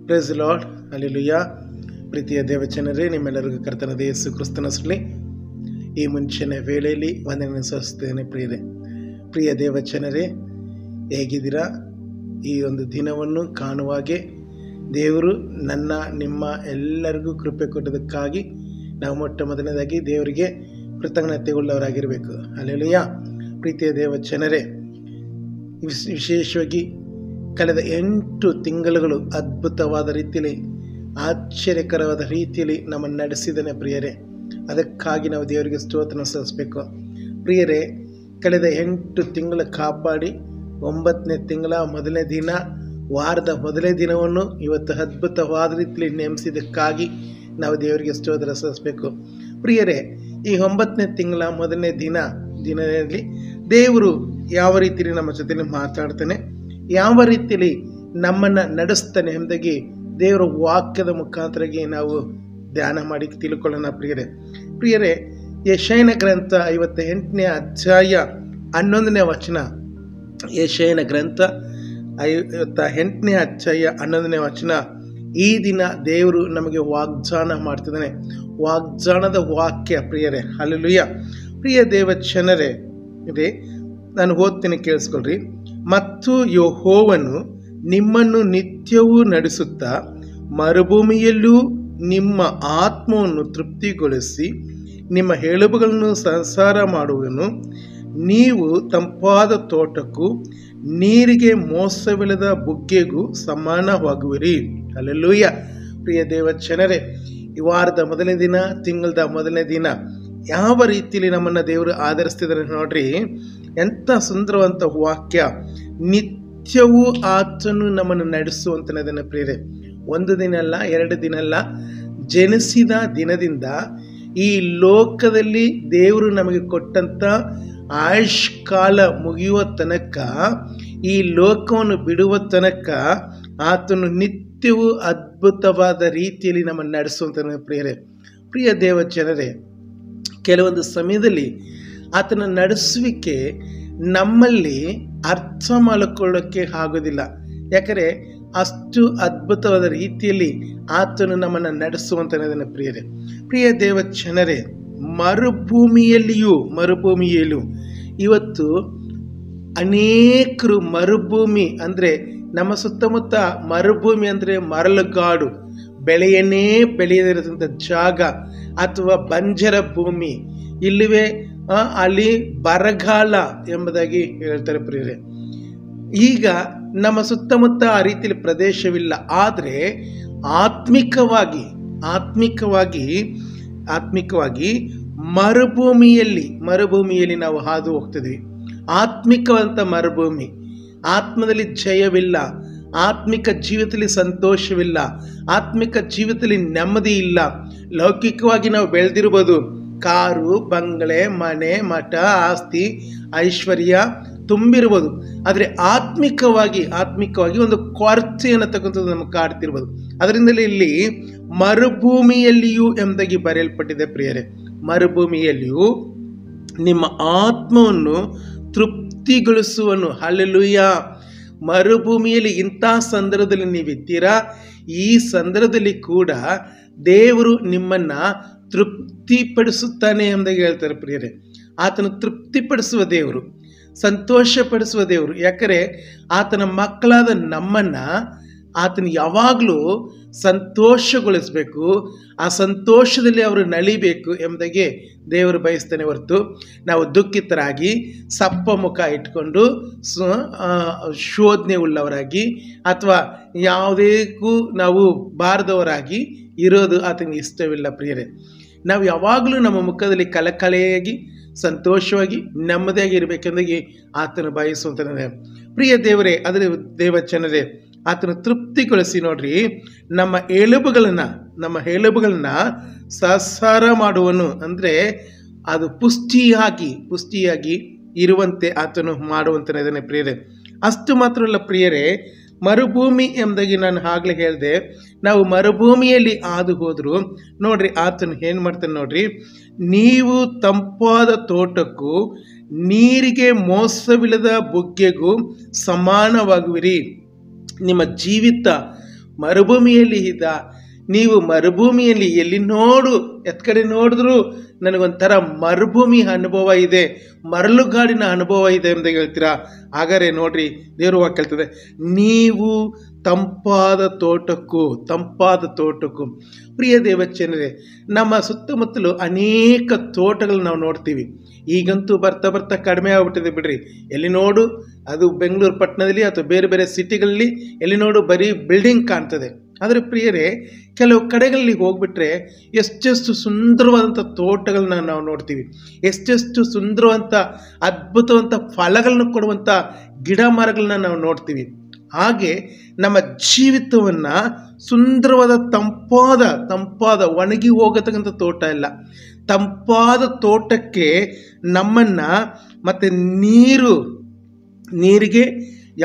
Praise lord, hallelujah. ಪ್ರೀತಿಯ ದೇವಚನರೇ, ನಿಮ್ಮೆಲ್ಲರಿಗೂ ಕರ್ತನಾದ ಯೇಸು ಕ್ರಿಸ್ತನ ಹೆಸರಲ್ಲಿ ಈ ಮುಂಚಿನ ವೇಳೆಯಲ್ಲಿ ವಂದನೆ ಸಲ್ಲಿಸುತ್ತೇನೆ. ಪ್ರಿಯ ದೇವಚನರೇ, ಹೇಗಿದ್ದೀರಾ? ಈ ಒಂದು ದಿನವನ್ನು ಕಾಣುವಾಗೆ ದೇವರು ನಿಮ್ಮ ಎಲ್ಲರಿಗೂ ಕೃಪೆ ಕೊಟ್ಟದಕ್ಕಾಗಿ ನಾವು ಮೊಟ್ಟ ಮೊದಲನೇದಾಗಿ ದೇವರಿಗೆ ಕೃತಜ್ಞತೆಗೊಳ್ಳವರಾಗಿರಬೇಕು. ಹಲ್ಲೆಲೂಯಾ. ಪ್ರೀತಿಯ ದೇವಚನರೇ, ವಿಶೇಷವಾಗಿ ಕಳೆದ 8 ತಿಂಗಳುಗಳು ಅದ್ಭುತವಾದ ರೀತಿಯಲ್ಲಿ, ಆಶ್ಚರ್ಯಕರವಾದ ರೀತಿಯಲ್ಲಿ ನಮ್ಮನ್ನು ನಡೆಸಿದ್ದಾನೆ ಪ್ರಿಯರೇ. ಅದಕ್ಕಾಗಿ ನಾವು ದೇವರಿಗೆ ಸ್ತೋತ್ರ ಸಲ್ಲಿಸಬೇಕು. ಪ್ರಿಯರೇ, ಕಳೆದ 8 ತಿಂಗಳ ಕಾಪಾಡಿ 9ನೇ ತಿಂಗಳ ಮೊದಲನೇ ದಿನ, ವಾರದ ಮೊದಲನೇ ದಿನವನ್ನು ಇವತ್ತು ಅದ್ಭುತವಾದ ರೀತಿಯಲ್ಲಿ ನೇಮಿಸಿದ್ದಕ್ಕಾಗಿ ನಾವು ದೇವರಿಗೆ ಸ್ತೋತ್ರ ಸಲ್ಲಿಸಬೇಕು. ಪ್ರಿಯರೇ, ಈ 9ನೇ ತಿಂಗಳ ಮೊದಲನೇ ದಿನದಲ್ಲಿ ದೇವರು ಯಾವ ರೀತಿಯಲ್ಲಿ ನಮ್ಮ ಜೊತೆ ಮಾತಾಡ್ತಾನೆ, ಯಾವ ರೀತಿಯಲ್ಲಿ ನಮ್ಮನ್ನು ನಡೆಸ್ತಾನೆ ಎಂಬುದಾಗಿ ದೇವರ ವಾಕ್ಯದ ಮುಖಾಂತರವಾಗಿ ನಾವು ಧ್ಯಾನ ಮಾಡಿ ತಿಳ್ಕೊಳ್ಳೋಣ. ಪ್ರಿಯರೇ, ಯೆಶಾಯನ ಗ್ರಂಥ 58ನೇ ಅಧ್ಯಾಯ 11ನೇ ವಚನ. ಯೆಶಾಯನ ಗ್ರಂಥ 58ನೇ ಅಧ್ಯಾಯ 11ನೇ ವಚನ. ಈ ದಿನ ದೇವರು ನಮಗೆ ವಾಗ್ದಾನ ಮಾಡ್ತಿದ್ದಾನೆ. ವಾಗ್ದಾನದ ವಾಕ್ಯ ಪ್ರಿಯರೇ. ಹಲ್ಲೆಲೂಯಾ. ಪ್ರಿಯ ದೇವಚನರೇ, ನಾನು ಓದ್ತೀನಿ, ಕೇಳಿಸ್ಕೊಳ್ರಿ. ಮತ್ತು ಯೆಹೋವನು ನಿಮ್ಮನ್ನು ನಿತ್ಯವೂ ನಡೆಸುತ್ತಾ ಮರುಭೂಮಿಯಲ್ಲೂ ನಿಮ್ಮ ಆತ್ಮವನ್ನು ತೃಪ್ತಿಗೊಳಿಸಿ ನಿಮ್ಮ ಎಲುಬುಗಳನ್ನು ಸಂಸಾರ ಮಾಡುವನು. ನೀವು ತಂಪಾದ ತೋಟಕ್ಕೂ ನೀರಿಗೆ ಮೋಸವಿಲ್ಲದ ಬುಗ್ಗೆಗೂ ಸಮಾನವಾಗುವಿರಿ. ಹಲ್ಲೆಲೂಯಾ. ಪ್ರಿಯ ದೇವಚನರೇ, ಈ ವಾರದ ಮೊದಲನೇ ದಿನ, ತಿಂಗಳದ ಮೊದಲನೇ ದಿನ ಯಾವ ರೀತಿಯಲ್ಲಿ ನಮ್ಮನ್ನು ದೇವರು ಆಧರಿಸ್ತಿದ್ದಾರೆ ನೋಡ್ರಿ. ಎಂಥ ಸುಂದರವಂತ ವಾಕ್ಯ. ನಿತ್ಯವೂ ಆತನು ನಮ್ಮನ್ನು ನಡೆಸುವಂತನದನ್ನು ಪ್ರಿಯರೇ. 1 ದಿನ ಅಲ್ಲ, 2 ದಿನ ಅಲ್ಲ, ಜನಿಸಿದ ದಿನದಿಂದ ಈ ಲೋಕದಲ್ಲಿ ದೇವರು ನಮಗೆ ಕೊಟ್ಟಂಥ ಆಯುಷ್ಕಾಲ ಮುಗಿಯುವ ತನಕ, ಈ ಲೋಕವನ್ನು ಬಿಡುವ ತನಕ ಆತನು ನಿತ್ಯವೂ ಅದ್ಭುತವಾದ ರೀತಿಯಲ್ಲಿ ನಮ್ಮನ್ನು ನಡೆಸುವಂತ ಪ್ರಿಯರೇ. ಪ್ರಿಯ ದೇವಚನರೇ, ಕೆಲವೊಂದು ಸಮಯದಲ್ಲಿ ಆತನ ನಡೆಸುವಿಕೆ ನಮ್ಮಲ್ಲಿ ಅರ್ಥ ಮಾಡಿಕೊಳ್ಳೋಕ್ಕೆ ಆಗೋದಿಲ್ಲ. ಯಾಕಂದರೆ ಅಷ್ಟು ಅದ್ಭುತವಾದ ರೀತಿಯಲ್ಲಿ ಆತನು ನಮ್ಮನ್ನು ನಡೆಸುವಂತನದನ್ನು ಪ್ರಿಯರೇ. ಪ್ರಿಯ ದೇವಚನರೇ, ಮರುಭೂಮಿಯಲ್ಲಿಯೂ ಇವತ್ತು ಅನೇಕರು ಮರುಭೂಮಿ ಅಂದರೆ, ನಮ್ಮ ಸುತ್ತಮುತ್ತ ಮರುಭೂಮಿ ಅಂದರೆ ಮರಳುಗಾಡು, ಬೆಳೆಯನ್ನೇ ಬೆಳೆಯದಿರತಕ್ಕಂಥ ಜಾಗ ಅಥವಾ ಬಂಜರ ಭೂಮಿ, ಇಲ್ಲಿವೆ ಅಲ್ಲಿ ಬರಗಾಲ ಎಂಬುದಾಗಿ ಹೇಳ್ತಾರೆ ಪ್ರಿಯರೇ. ಈಗ ನಮ್ಮ ಸುತ್ತಮುತ್ತ ಆ ರೀತಿಯಲ್ಲಿ ಪ್ರದೇಶವಿಲ್ಲ. ಆದರೆ ಆತ್ಮಿಕವಾಗಿ ಮರುಭೂಮಿಯಲ್ಲಿ ನಾವು ಹಾದು ಹೋಗ್ತಿದ್ವಿ. ಆತ್ಮಿಕವಂತ ಮರುಭೂಮಿ. ಆತ್ಮದಲ್ಲಿ ಜಯವಿಲ್ಲ, ಆತ್ಮಿಕ ಜೀವಿತದಲ್ಲಿ ಸಂತೋಷವಿಲ್ಲ, ಆತ್ಮಿಕ ಜೀವಿತದಲ್ಲಿ ನೆಮ್ಮದಿ ಇಲ್ಲ. ಲೌಕಿಕವಾಗಿ ನಾವು ಬೆಳೆದಿರ್ಬೋದು, ಕಾರು, ಬಂಗಲೆ, ಮನೆ, ಮಠ, ಆಸ್ತಿ, ಐಶ್ವರ್ಯ ತುಂಬಿರ್ಬೋದು. ಆದರೆ ಆತ್ಮಿಕವಾಗಿ ಒಂದು ಕೊರತೆ ಅನ್ನತಕ್ಕಂಥದ್ದು ನಮಗೆ ಕಾಡ್ತಿರ್ಬೋದು. ಅದರಿಂದಲೇ ಇಲ್ಲಿ ಮರುಭೂಮಿಯಲ್ಲಿಯೂ ಎಂಬುದಾಗಿ ಬರೆಯಲ್ಪಟ್ಟಿದೆ ಪ್ರಿಯರೇ. ಮರುಭೂಮಿಯಲ್ಲಿಯೂ ನಿಮ್ಮ ಆತ್ಮವನ್ನು ತೃಪ್ತಿಗೊಳಿಸುವನು. ಹಲ್ಲೆಲೂಯಾ. ಮರುಭೂಮಿಯಲ್ಲಿ ಇಂಥ ಸಂದರ್ಭದಲ್ಲಿ ನೀವಿದ್ದೀರಾ. ಈ ಸಂದರ್ಭದಲ್ಲಿ ಕೂಡ ದೇವರು ನಿಮ್ಮನ್ನು ತೃಪ್ತಿಪಡಿಸುತ್ತಾನೆ ಎಂಬುದಾಗಿ ಹೇಳ್ತಾರೆ ಪ್ರಿಯರೇ. ಆತನು ತೃಪ್ತಿಪಡಿಸುವ ದೇವರು, ಸಂತೋಷಪಡಿಸುವ ದೇವರು. ಯಾಕಂದರೆ ಆತನ ಮಕ್ಕಳಾದ ನಮ್ಮನ್ನು ಆತನು ಯಾವಾಗಲೂ ಸಂತೋಷಗೊಳಿಸಬೇಕು, ಆ ಸಂತೋಷದಲ್ಲಿ ಅವರು ನಲಿಬೇಕು ಎಂಬುದಾಗಿ ದೇವರು ಬಯಸ್ತಾನೆ ಹೊರತು ನಾವು ದುಃಖಿತರಾಗಿ ಸಪ್ಪ ಮುಖ ಇಟ್ಕೊಂಡು ಶೋಧನೆ ಉಳ್ಳವರಾಗಿ ಅಥವಾ ಯಾವುದಕ್ಕೂ ನಾವು ಬಾರದವರಾಗಿ ಇರೋದು ಆತನಿಗೆ ಇಷ್ಟವಿಲ್ಲ ಪ್ರಿಯರೇ. ನಾವು ಯಾವಾಗಲೂ ನಮ್ಮ ಮುಖದಲ್ಲಿ ಕಳಕಳೆಯಾಗಿ, ಸಂತೋಷವಾಗಿ, ನೆಮ್ಮದಿಯಾಗಿ ಇರಬೇಕೆಂದಾಗಿ ಆತನು ಬಯಸುವಂತಾನೆ. ಪ್ರಿಯ ದೇವರೇ, ಅದರ ದೇವಚನರೇ, ಆತನು ತೃಪ್ತಿಗೊಳಿಸಿ ನೋಡ್ರಿ ನಮ್ಮ ಎಲುಬುಗಳನ್ನ ಸಸಾರ ಮಾಡುವನು. ಅಂದರೆ ಅದು ಪುಷ್ಟಿಯಾಗಿ ಇರುವಂತೆ ಆತನು ಮಾಡುವಂತನೇ ಪ್ರಿಯರೇ. ಅಷ್ಟು ಮಾತ್ರ ಅಲ್ಲ ಪ್ರಿಯರೇ, ಮರುಭೂಮಿ ಎಂಬುದಾಗಿ ನಾನು ಆಗಲೇ ಹೇಳಿದೆ. ನಾವು ಮರುಭೂಮಿಯಲ್ಲಿ ಹಾದು ಹೋದ್ರು ನೋಡ್ರಿ ಆತನು ಏನು ಮಾಡ್ತಾನೆ ನೋಡ್ರಿ. ನೀವು ತಂಪಾದ ತೋಟಕ್ಕೂ ನೀರಿಗೆ ಮೋಸವಿಲ್ಲದ ಬುಗ್ಗೆಗೂ ಸಮಾನವಾಗುವಿರಿ. ನಿಮ್ಮ ಜೀವಿತ ಮರುಭೂಮಿಯಲ್ಲಿ ಇದ್ದ. ನೀವು ಮರುಭೂಮಿಯಲ್ಲಿ ಎಲ್ಲಿ ನೋಡು ಎತ್ ಕಡೆ ನೋಡಿದ್ರು ನನಗೊಂಥರ ಮರುಭೂಮಿ ಅನುಭವ ಇದೆ, ಮರಳುಗಾಡಿನ ಅನುಭವ ಇದೆ ಅಂತ ಹೇಳ್ತೀರಾ. ಹಾಗಾದ್ರೆ ನೋಡ್ರಿ, ದೇವರು ವಾಕ್ಯ ಹೇಳ್ತದೆ, ನೀವು ತಂಪಾದ ತೋಟಕ್ಕೂ. ಪ್ರಿಯ ದೇವಚನರೇ, ನಮ್ಮ ಸುತ್ತಮುತ್ತಲು ಅನೇಕ ತೋಟಗಳು ನಾವು ನೋಡ್ತೀವಿ. ಈಗಂತೂ ಬರ್ತಾ ಬರ್ತಾ ಕಡಿಮೆ ಆಗ್ಬಿಟ್ಟಿದೆ ಬಿಡ್ರಿ. ಎಲ್ಲಿ ನೋಡು, ಅದು ಬೆಂಗಳೂರು ಪಟ್ಟಣದಲ್ಲಿ ಅಥವಾ ಬೇರೆ ಬೇರೆ ಸಿಟಿಗಳಲ್ಲಿ ಎಲ್ಲಿ ನೋಡು ಬರೀ ಬಿಲ್ಡಿಂಗ್ ಕಾಣ್ತದೆ. ಆದರೆ ಪ್ರಿಯರೇ, ಕೆಲವು ಕಡೆಗಳಲ್ಲಿ ಹೋಗ್ಬಿಟ್ರೆ ಎಷ್ಟೆಷ್ಟು ಸುಂದರವಾದಂಥ ತೋಟಗಳನ್ನ ನಾವು ನೋಡ್ತೀವಿ, ಎಷ್ಟೆಷ್ಟು ಸುಂದರವಂತ ಅದ್ಭುತವಂತ ಫಲಗಳನ್ನು ಕೊಡುವಂಥ ಗಿಡ ಮರಗಳನ್ನ ನಾವು ನೋಡ್ತೀವಿ. ಹಾಗೆ ನಮ್ಮ ಜೀವಿತವನ್ನು ಸುಂದರವಾದ ತಂಪಾದ ಒಣಗಿ ಹೋಗತಕ್ಕಂಥ ತೋಟ ಇಲ್ಲ, ತಂಪಾದ ತೋಟಕ್ಕೆ ನಮ್ಮನ್ನು ಮತ್ತು ನೀರಿಗೆ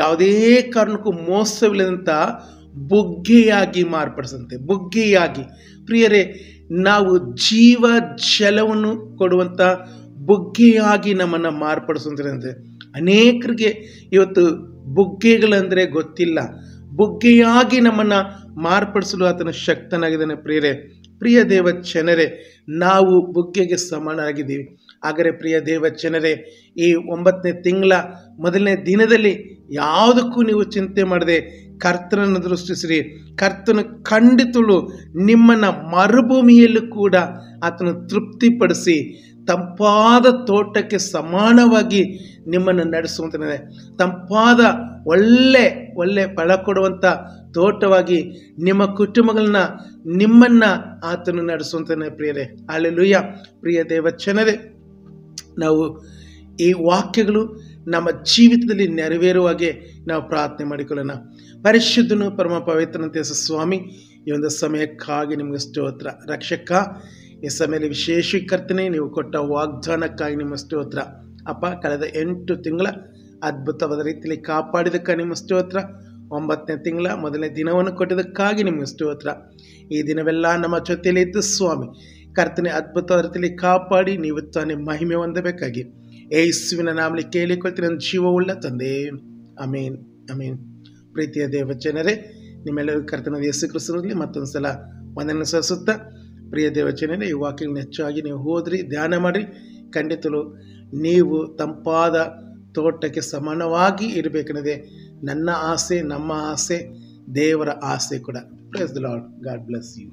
ಯಾವುದೇ ಕಾರಣಕ್ಕೂ ಮೋಸವಿಲ್ಲದಂಥ ಬುಗ್ಗೆಯಾಗಿ ಮಾರ್ಪಡಿಸಂತೆ. ಪ್ರಿಯರೇ, ನಾವು ಜೀವ ಜಲವನ್ನು ಕೊಡುವಂಥ ಬುಗ್ಗೆಯಾಗಿ ನಮ್ಮನ್ನು ಮಾರ್ಪಡಿಸುವಂತೆ. ಅನೇಕರಿಗೆ ಇವತ್ತು ಬುಗ್ಗೆಗಳಂದರೆ ಗೊತ್ತಿಲ್ಲ. ಬುಗ್ಗೆಯಾಗಿ ನಮ್ಮನ್ನು ಮಾರ್ಪಡಿಸಲು ಆತನ ಶಕ್ತನಾಗಿದ್ದಾನೆ. ಪ್ರಿಯ ದೇವಚನರೇ, ನಾವು ಬುಗ್ಗೆಗೆ ಸಮಾನರಾಗಿದ್ದೀವಿ. ಹಾಗಾದರೆ ಪ್ರಿಯ ದೇವಚನರೇ, ಈ 9ನೇ ತಿಂಗಳ ಮೊದಲನೇ ದಿನದಲ್ಲಿ ಯಾವುದಕ್ಕೂ ನೀವು ಚಿಂತೆ ಮಾಡದೆ ಕರ್ತನನ್ನು ದೃಷ್ಟಿಸಿರಿ. ಕರ್ತನು ಖಂಡಿತಳು ನಿಮ್ಮನ್ನು ಮರುಭೂಮಿಯಲ್ಲೂ ಕೂಡ ಆತನು ತೃಪ್ತಿಪಡಿಸಿ ತಂಪಾದ ತೋಟಕ್ಕೆ ಸಮಾನವಾಗಿ ನಿಮ್ಮನ್ನು ನಡೆಸುವಂತಾನೆ. ತಂಪಾದ ಒಳ್ಳೆ ಫಲ ಕೊಡುವಂಥ ತೋಟವಾಗಿ ನಿಮ್ಮ ಕುಟುಂಬಗಳನ್ನ ನಿಮ್ಮನ್ನು ಆತನು ನಡೆಸುವಂತಾನೆ. ಪ್ರಿಯರೇ, ಹಲ್ಲೆಲೂಯಾ. ಪ್ರಿಯ ದೇವಚನರೇ, ನಾವು ಈ ವಾಕ್ಯಗಳು ನಮ್ಮ ಜೀವಿತದಲ್ಲಿ ನೆರವೇರುವಾಗೆ ನಾವು ಪ್ರಾರ್ಥನೆ ಮಾಡಿಕೊಳ್ಳೋಣ. ಪರಿಶುದ್ಧನು ಪರಮ ಪವಿತ್ರನಂತೆ ಸ್ವಾಮಿ, ಈ ಒಂದು ಸಮಯಕ್ಕಾಗಿ ನಿಮಗೆ ಸ್ತೋತ್ರ. ರಕ್ಷಕ, ಈ ಸಮಯದಲ್ಲಿ ವಿಶೇಷ ಕರ್ತನೆ ನೀವು ಕೊಟ್ಟ ವಾಗ್ದಾನಕ್ಕಾಗಿ ನಿಮ್ಮ ಸ್ತೋತ್ರ. ಅಪ್ಪ, ಕಳೆದ 8 ತಿಂಗಳ ಅದ್ಭುತವಾದ ರೀತಿಯಲ್ಲಿ ಕಾಪಾಡಿದಕ್ಕೆ ನಿಮ್ಮ ಸ್ತೋತ್ರ. 9ನೇ ತಿಂಗಳ ಮೊದಲನೇ ದಿನವನ್ನು ಕೊಟ್ಟಿದ್ದಕ್ಕಾಗಿ ನಿಮಗೆ ಸ್ತೋತ್ರ. ಈ ದಿನವೆಲ್ಲ ನಮ್ಮ ಜೊತೆಯಲ್ಲಿ ಇದ್ದು ಸ್ವಾಮಿ ಕರ್ತನೆ ಅದ್ಭುತವಾದ ರೀತಿಯಲ್ಲಿ ಕಾಪಾಡಿ ನೀವು ತಾನೇ ಮಹಿಮೆ ಹೊಂದಬೇಕಾಗಿ ಯೇಸುವಿನ ನಾಮದಲ್ಲಿ ಕೇಳಿಕೊಳ್ತೀನಿ, ನನ್ನ ಜೀವವುಳ್ಳ ತಂದೆ. ಆಮೇನ್, ಆಮೇನ್. ಪ್ರೀತಿಯ ದೇವಜನರೇ, ನಿಮ್ಮೆಲ್ಲರಿಗೂ ಕರ್ತನಾದ ಯೇಸು ಕ್ರಿಸ್ತನಲ್ಲಿ ಮತ್ತೊಂದು ಸಲ ವಂದನೆ ಸಲ್ಲಿಸುತ್ತಾ, ಪ್ರಿಯ ದೇವಜನರೇ, ಈ ವಾಕ್ಯಗಳನ್ನು ಹೆಚ್ಚಾಗಿ ನೀವು ಓದ್ರಿ, ಧ್ಯಾನ ಮಾಡಿರಿ. ಖಂಡಿತಲು ನೀವು ತಂಪಾದ ತೋಟಕ್ಕೆ ಸಮಾನವಾಗಿ ಇರಬೇಕನ್ನೋದೇ ನನ್ನ ಆಸೆ, ನಮ್ಮ ಆಸೆ, ದೇವರ ಆಸೆ ಕೂಡ. Praise the lord. God bless you.